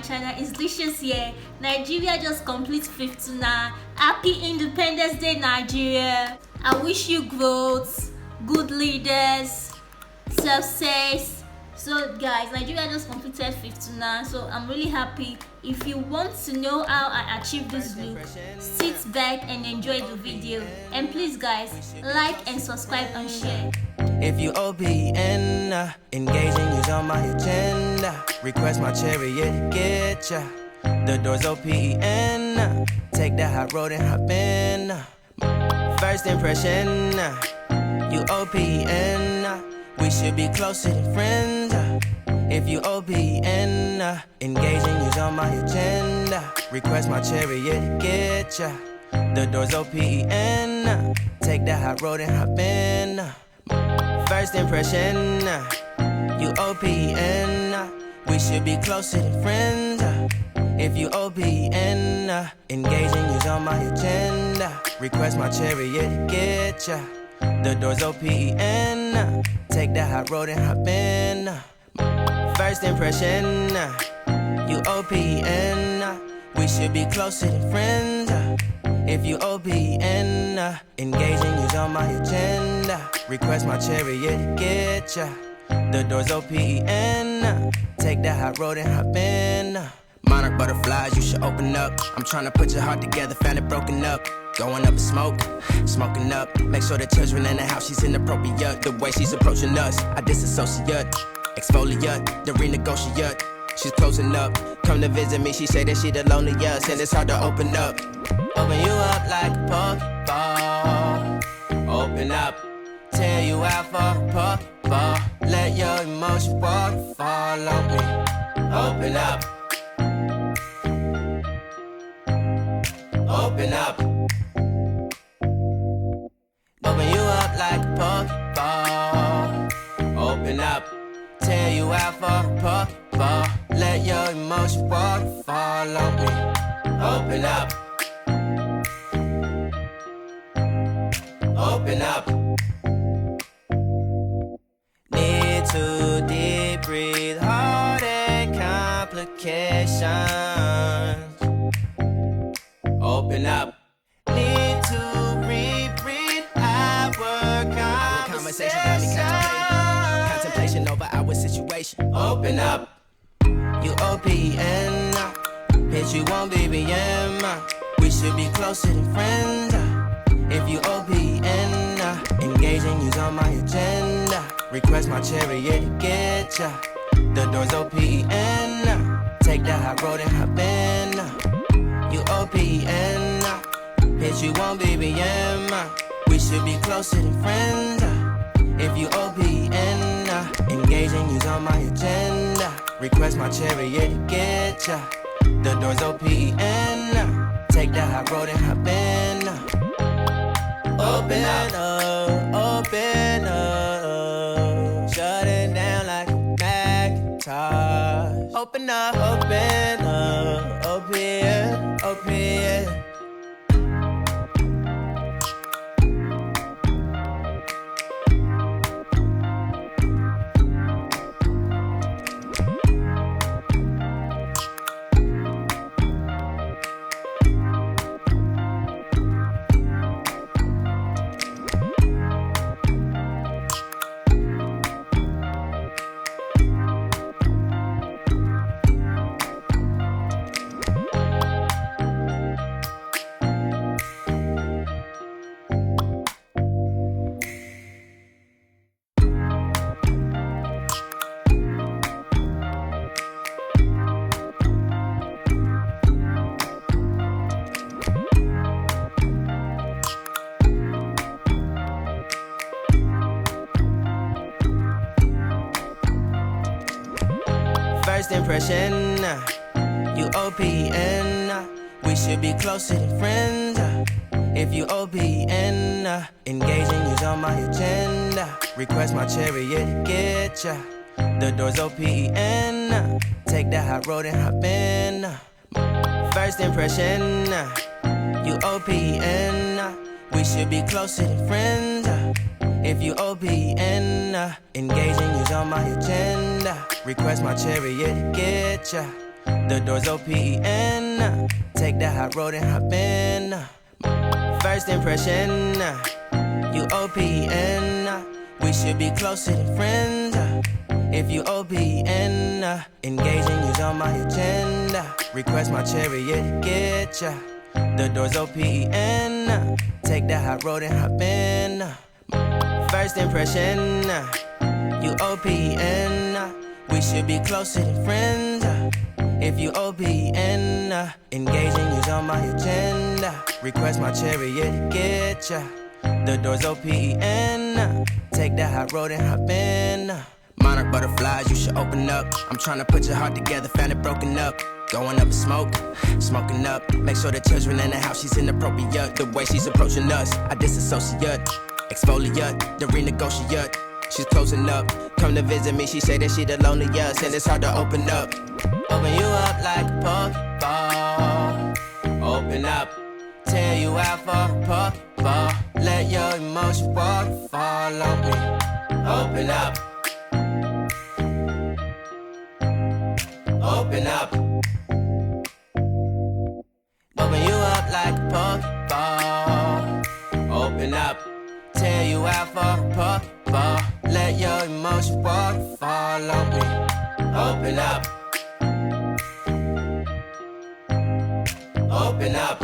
channel. It's Licious here. Nigeria just complete 50 now. Happy Independence Day, Nigeria. I wish you growth, good leaders, success. So guys, Nigeria just completed 50 now, so I'm really happy. If you want to know how I achieved this look, sit back and enjoy the video. And please guys, like and subscribe and share. If you OPN, engaging you's on my agenda. Request my chariot, get ya. The door's OPN, take that hot road and hop in. First impression, you OPN, we should be closer than friends. If you OPN, engaging you's on my agenda. Request my chariot, get ya. The door's OPN, take that hot road and hop in. First impression, you OPN, we should be closer than friends. If you OPN, engaging you's on my agenda. Request my chariot, get ya. The door's OPN, take that hot road and hop in. First impression, you OPN, we should be closer than friends. If you OPN, engaging you's on my agenda. Request my chariot, get ya. The door's OPN, take that hot road and hop in. Monarch butterflies, you should open up. I'm trying to put your heart together, found it broken up. Going up in smoke, smoking up. Make sure the children in the house, she's inappropriate. The way she's approaching us, I disassociate. Exfoliate, the renegotiate. She's closing up, come to visit me. She say that she the loneliest, and it's hard to open up. Open you up like a Pokeball. Open up, tear you out for a Pokeball. Let your emotions waterfall on me. Open up. Open up. Open you up like a Pokeball. Open up, tear you out for a Pokeball. Let your emotions waterfall on me. Open up. Open up. Need to deep breathe, heart and complications. Open up. Need to reread our conversation. Got me contemplation over our situation. Open up. You OPN, bitch, you won't BBM. We should be closer than friends. If you OPN, engaging you's on my agenda. Request my chariot, get ya. The door's OPN, take that hot road and hop in. You OPN, bitch, you won't BBM. We should be closer than friends. If you OPN, engaging you's on my agenda. Request my chariot, get ya. The door's OPN, take that hot road and hop in. Open up, open up, shut it down like a Macintosh. Open up, open, open. First impression, you OPN, we should be closer than friends. If you OPN, engaging you's on my agenda. Request my chariot, get ya. The door's OPN, take that hot road and hop in. First impression, you OPN, we should be closer than friends. If you OPN, engaging you's on my agenda. Request my chariot, get ya. The door's open. Take the high road and hop in. First impression, you OPN. We should be closer than friends. If you OPN, engaging you's on my agenda. Request my chariot, get ya. The door's open. Take the high road and hop in. First impression, you OPN. We should be closer than friends. If you OPN, engaging you's on my agenda. Request my chariot, get ya. The door's open. Take the high road and hop in. Monarch butterflies, you should open up. I'm trying to put your heart together, found it broken up. Going up in smoke, smoking up. Make sure the children in the house, she's inappropriate. The way she's approaching us, I disassociate. Exfoliate, the renegotiate. She's closing up. Come to visit me, she say that she the loneliest, and it's hard to open up. Open you up like a Pokeball. Open up, tear you out for a Pokeball. Let your emotion waterfall on me. Open up. Open up. Open you up like a Pokeball. Open up. Tear you out for a Pokeball. Let your emotion waterfall on me. Open up. Open up.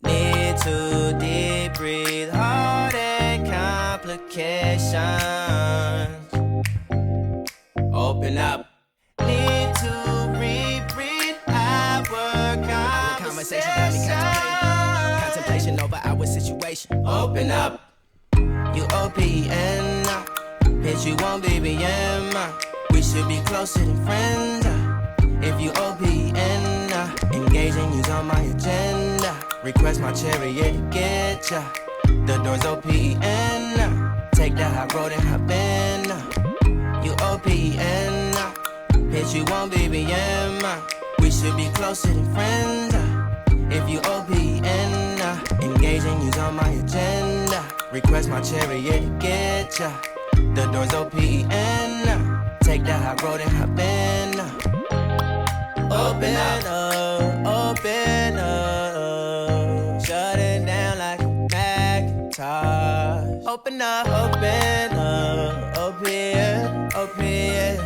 Need to deep breathe, heart and complications. Open up. Need to reread our conversation. Got me contemplation over our situation. Open up. You OPN. Bitch, you won't BBM. We should be closer than friends. If you OPN, engaging you's on my agenda. Request my chariot, get ya. The door's OPN. Take the high road and hop in. You OPN, bitch, you won't BBM. We should be closer than friends. If you OPN, engaging you's on my agenda. Request my chariot, get ya. The door's OPN. Take the high road and hop in. Open up, open up. Shut it down like a Macintosh. Open up, open up. Open, open.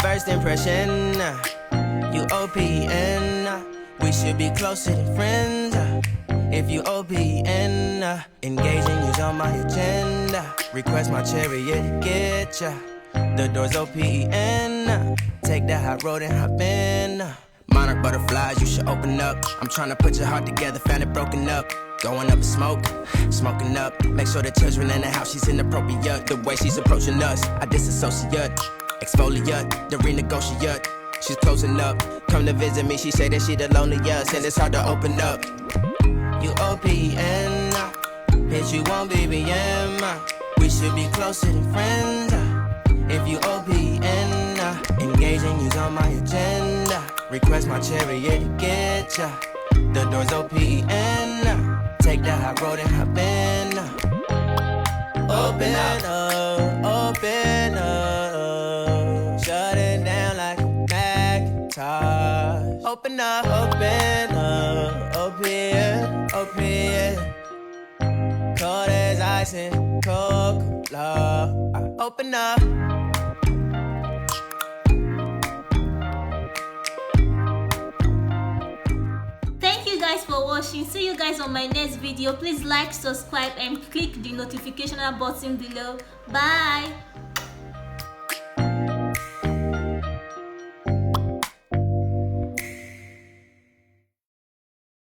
First impression, you OPN. We should be closer than friends. If you OPN, engaging you's on my agenda. Request my chariot, get ya. The door's OPN. Take the high road and hop in. Monarch butterflies, you should open up. I'm trying to put your heart together, found it broken up. Going up in smoke, smoking up. Make sure the children in the house, she's inappropriate. The way she's approaching us, I disassociate. Exfoliate, the renegotiate. She's closing up. Come to visit me, she say that she the loneliest, and it's hard to open up. You OPN, bitch, you won't BBM. We should be closer than friends. If you OPN, engaging you's on my agenda. Request my chariot, get ya. The door's OPN. Take the high road and hop in. Open up, open up. Shut it down like a Macintosh. Open up, open, open. Cold as ice and Coca-Cola. Open up. Thank you guys for watching. See you guys on my next video. Please like, subscribe and click the notification button below. Bye.